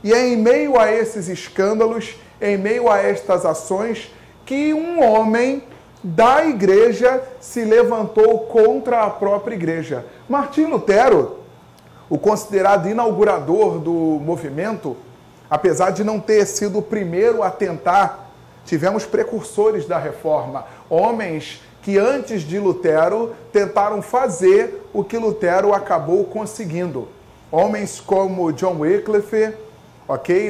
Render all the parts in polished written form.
E é em meio a esses escândalos, em meio a estas ações, que um homem da igreja se levantou contra a própria igreja. Martim Lutero, o considerado inaugurador do movimento, apesar de não ter sido o primeiro a tentar, tivemos precursores da reforma, homens que antes de Lutero tentaram fazer o que Lutero acabou conseguindo. Homens como John Wycliffe,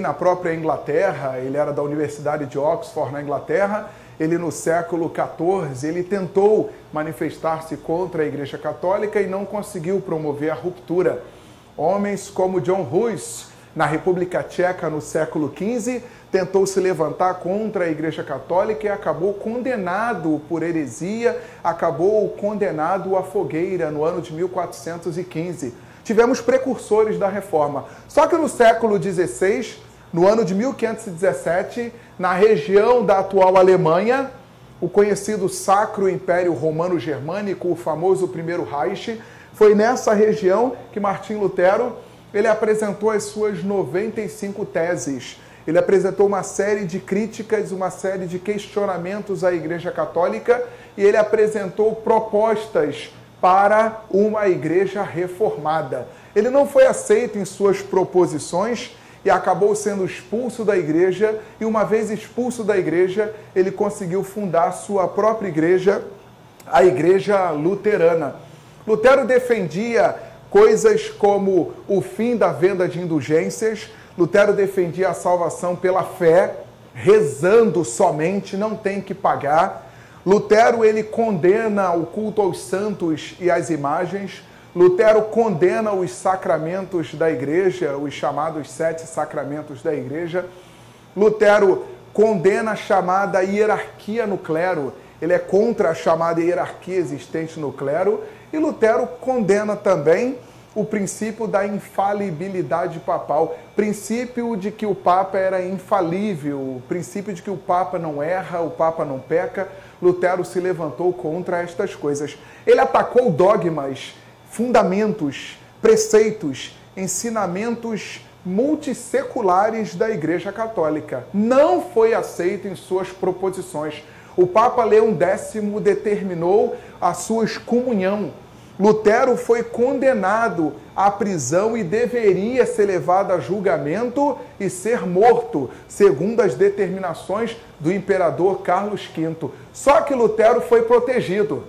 na própria Inglaterra, ele era da Universidade de Oxford, na Inglaterra, ele no século XIV, ele tentou manifestar-se contra a Igreja Católica e não conseguiu promover a ruptura. Homens como John Hus, na República Tcheca, no século XV, tentou se levantar contra a Igreja Católica e acabou condenado por heresia, acabou condenado à fogueira no ano de 1415. Tivemos precursores da Reforma. Só que no século XVI, no ano de 1517, na região da atual Alemanha, o conhecido Sacro Império Romano Germânico, o famoso Primeiro Reich, foi nessa região que Martim Lutero ele apresentou as suas 95 teses. Ele apresentou uma série de críticas, uma série de questionamentos à Igreja Católica e ele apresentou propostas para uma igreja reformada. Ele não foi aceito em suas proposições e acabou sendo expulso da igreja, e uma vez expulso da igreja, ele conseguiu fundar sua própria igreja, a Igreja Luterana. Lutero defendia coisas como o fim da venda de indulgências, Lutero defendia a salvação pela fé, rezando somente, não tem que pagar. Lutero, ele condena o culto aos santos e às imagens. Lutero condena os sacramentos da igreja, os chamados 7 sacramentos da igreja. Lutero condena a chamada hierarquia no clero. Ele é contra a chamada hierarquia existente no clero. E Lutero condena também o princípio da infalibilidade papal, princípio de que o Papa era infalível, o princípio de que o Papa não erra, o Papa não peca. Lutero se levantou contra estas coisas. Ele atacou dogmas, fundamentos, preceitos, ensinamentos multisseculares da Igreja Católica. Não foi aceito em suas proposições. O Papa Leão X determinou a sua excomunhão. Lutero foi condenado à prisão e deveria ser levado a julgamento e ser morto, segundo as determinações do imperador Carlos V. Só que Lutero foi protegido.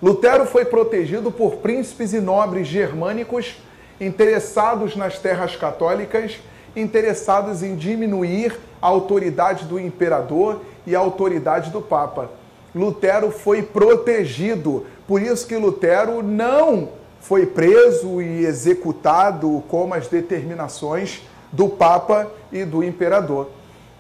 Lutero foi protegido por príncipes e nobres germânicos interessados nas terras católicas, interessados em diminuir a autoridade do imperador e a autoridade do Papa. Lutero foi protegido, por isso que Lutero não foi preso e executado como as determinações do Papa e do imperador.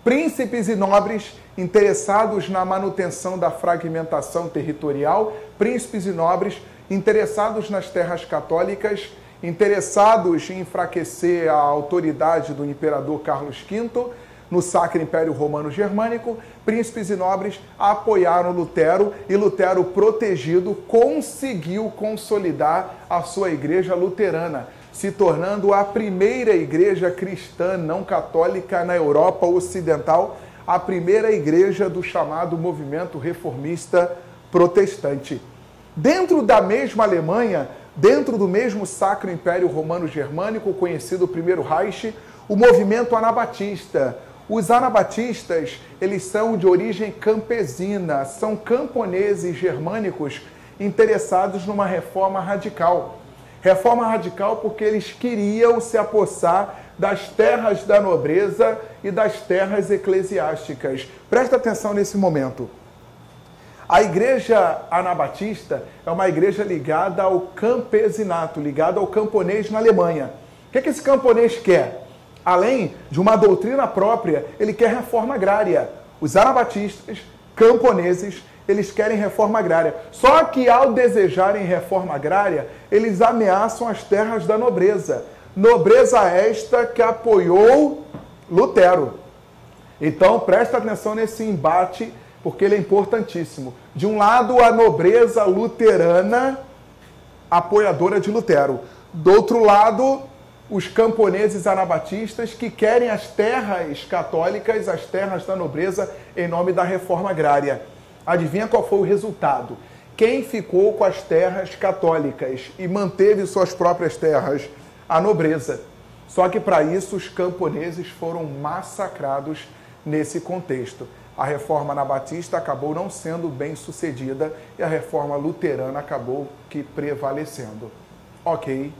Príncipes e nobres interessados na manutenção da fragmentação territorial, príncipes e nobres interessados nas terras católicas, interessados em enfraquecer a autoridade do imperador Carlos V, no Sacro Império Romano Germânico, príncipes e nobres apoiaram Lutero e Lutero, protegido, conseguiu consolidar a sua igreja luterana, se tornando a primeira igreja cristã não católica na Europa Ocidental, a primeira igreja do chamado movimento reformista protestante. Dentro da mesma Alemanha, dentro do mesmo Sacro Império Romano Germânico, conhecido Primeiro Reich, o movimento anabatista. Os anabatistas, eles são de origem campesina, são camponeses germânicos interessados numa reforma radical. Reforma radical porque eles queriam se apossar das terras da nobreza e das terras eclesiásticas. Presta atenção nesse momento. A igreja anabatista é uma igreja ligada ao campesinato, ligada ao camponês na Alemanha. O que esse camponês quer? Além de uma doutrina própria, ele quer reforma agrária. Os anabatistas, camponeses, eles querem reforma agrária. Só que ao desejarem reforma agrária, eles ameaçam as terras da nobreza. Nobreza esta que apoiou Lutero. Então, presta atenção nesse embate, porque ele é importantíssimo. De um lado, a nobreza luterana, apoiadora de Lutero. Do outro lado, os camponeses anabatistas que querem as terras católicas, as terras da nobreza, em nome da reforma agrária. Adivinha qual foi o resultado? Quem ficou com as terras católicas e manteve suas próprias terras? A nobreza. Só que para isso os camponeses foram massacrados nesse contexto. A reforma anabatista acabou não sendo bem sucedida e a reforma luterana acabou que prevalecendo. Ok?